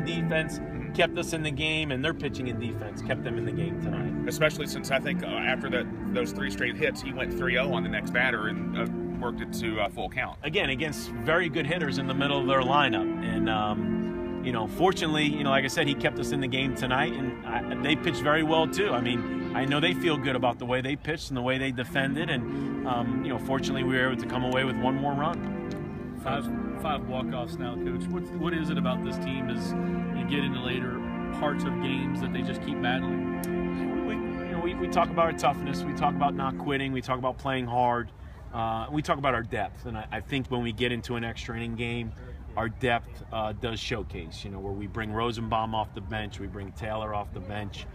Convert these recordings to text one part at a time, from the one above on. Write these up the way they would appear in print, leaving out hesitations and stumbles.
and defense kept us in the game, and their pitching and defense kept them in the game tonight. Especially since I think after those 3 straight hits, he went 3-0 on the next batter and worked it to full count. Again, against very good hitters in the middle of their lineup. And, you know, fortunately, you know, like I said, he kept us in the game tonight, and they pitched very well too. I mean, I know they feel good about the way they pitched and the way they defended, and, you know, fortunately we were able to come away with one more run. Five walk-offs now, Coach. What is it about this team as you get into later parts of games that they just keep battling? We talk about our toughness. We talk about not quitting. We talk about playing hard. We talk about our depth. And I think when we get into an extra inning game, our depth does showcase, you know, where we bring Rosenbaum off the bench, we bring Taylor off the bench,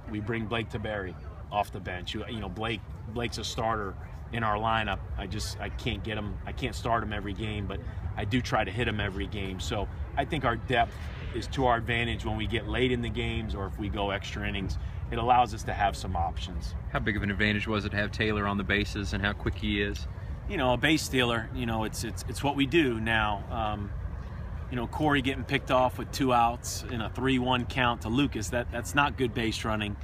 we bring Blake Taberry off the bench. You know, Blake's a starter in our lineup. I can't get him. I can't start him every game, but I do try to hit him every game. So I think our depth is to our advantage when we get late in the games, or if we go extra innings. It allows us to have some options. How big of an advantage was it to have Taylor on the bases and how quick he is? You know, a base stealer, you know, it's what we do now. You know, Corey getting picked off with 2 outs in a 3-1 count to Lucas, that's not good base running.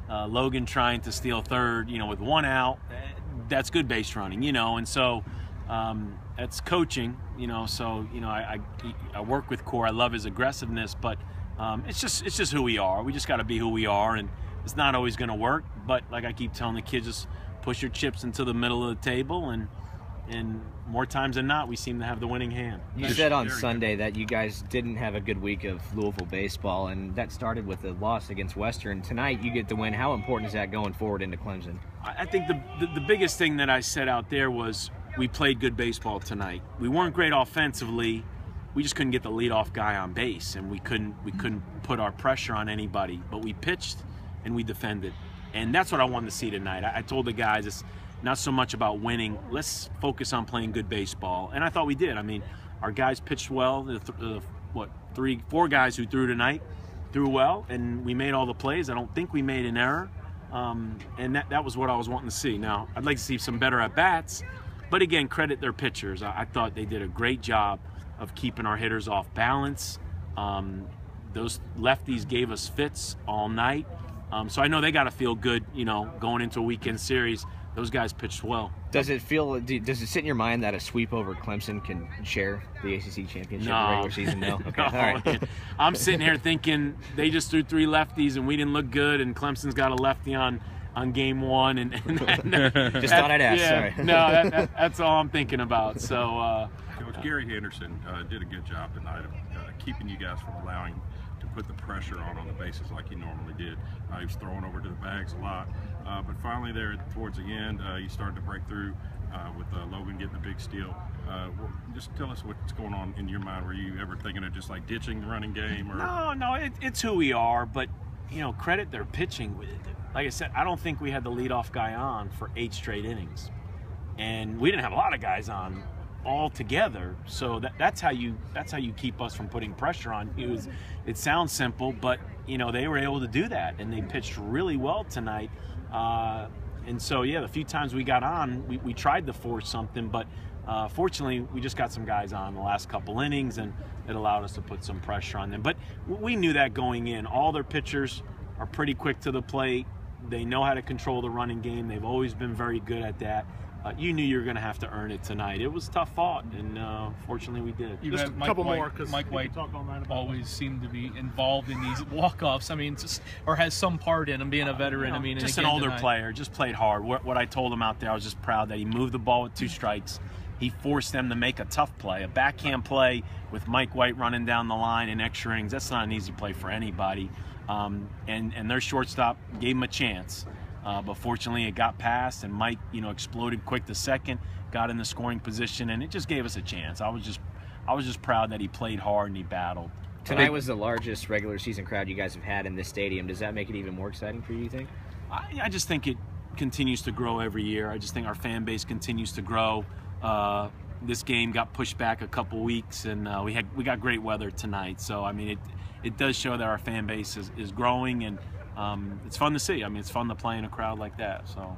Logan trying to steal third, you know, with 1 out, that's good base running, you know, and so that's coaching, you know, so, you know, I work with Corey. I love his aggressiveness, but it's just who we are. We just got to be who we are, and it's not always going to work, but like I keep telling the kids, just push your chips into the middle of the table, and more times than not, we seem to have the winning hand. You said on Sunday that you guys didn't have a good week of Louisville baseball, and that started with a loss against Western. Tonight, you get the win. How important is that going forward into Clemson? I think the biggest thing that I said out there was we played good baseball tonight. We weren't great offensively. We just couldn't get the leadoff guy on base, and we couldn't put our pressure on anybody. But we pitched and we defended, and that's what I wanted to see tonight. I told the guys it's not so much about winning. Let's focus on playing good baseball, and I thought we did. I mean, our guys pitched well. The 4 guys who threw tonight threw well, and we made all the plays. I don't think we made an error, and that was what I was wanting to see. Now, I'd like to see some better at bats, but again, credit their pitchers. I thought they did a great job of keeping our hitters off balance. Those lefties gave us fits all night. So I know they got to feel good, you know, going into a weekend series. Those guys pitched well. Does it sit in your mind that a sweep over Clemson can share the ACC championship in the regular season? No. Okay. No. All right. I'm sitting here thinking they just threw 3 lefties and we didn't look good, and Clemson's got a lefty on game 1. And just thought I'd ask. Yeah, sorry. No, that's all I'm thinking about. So Coach Gary Henderson did a good job tonight of keeping you guys from allowing to put the pressure on the bases like he normally did. He was throwing over to the bags a lot, but finally there towards the end, you started to break through with Logan getting the big steal. Just tell us what's going on in your mind. Were you ever thinking of just like ditching the running game? Or? No, it's who we are, but you know, credit their pitching. Like I said, I don't think we had the leadoff guy on for 8 straight innings, and we didn't have a lot of guys on all together. So that's how you keep us from putting pressure on. It sounds simple, but you know, they were able to do that, and they pitched really well tonight. And so yeah, the few times we got on, we tried to force something, but fortunately we just got some guys on the last couple innings, and it allowed us to put some pressure on them. But we knew that going in. All their pitchers are pretty quick to the plate. They know how to control the running game. They've always been very good at that. You knew you were going to have to earn it tonight. It was tough fought, and fortunately we did. Just a couple more, because Mike White always seemed to be involved in these walk-offs. I mean, or has some part in him being a veteran. I mean, just an older player, just played hard. What I told him out there, I was just proud that he moved the ball with 2 strikes. He forced them to make a tough play, a backhand play with Mike White running down the line in extra innings. That's not an easy play for anybody. And their shortstop gave him a chance. But fortunately it got past, and Mike, you know, exploded quick to second, got in the scoring position, and it just gave us a chance. I was just proud that he played hard and he battled. Tonight was the largest regular season crowd you guys have had in this stadium. Does that make it even more exciting for you think? I just think it continues to grow every year. I just think our fan base continues to grow. This game got pushed back a couple weeks, and we got great weather tonight. So I mean, it does show that our fan base is growing, and it's fun to see. I mean, it's fun to play in a crowd like that. So.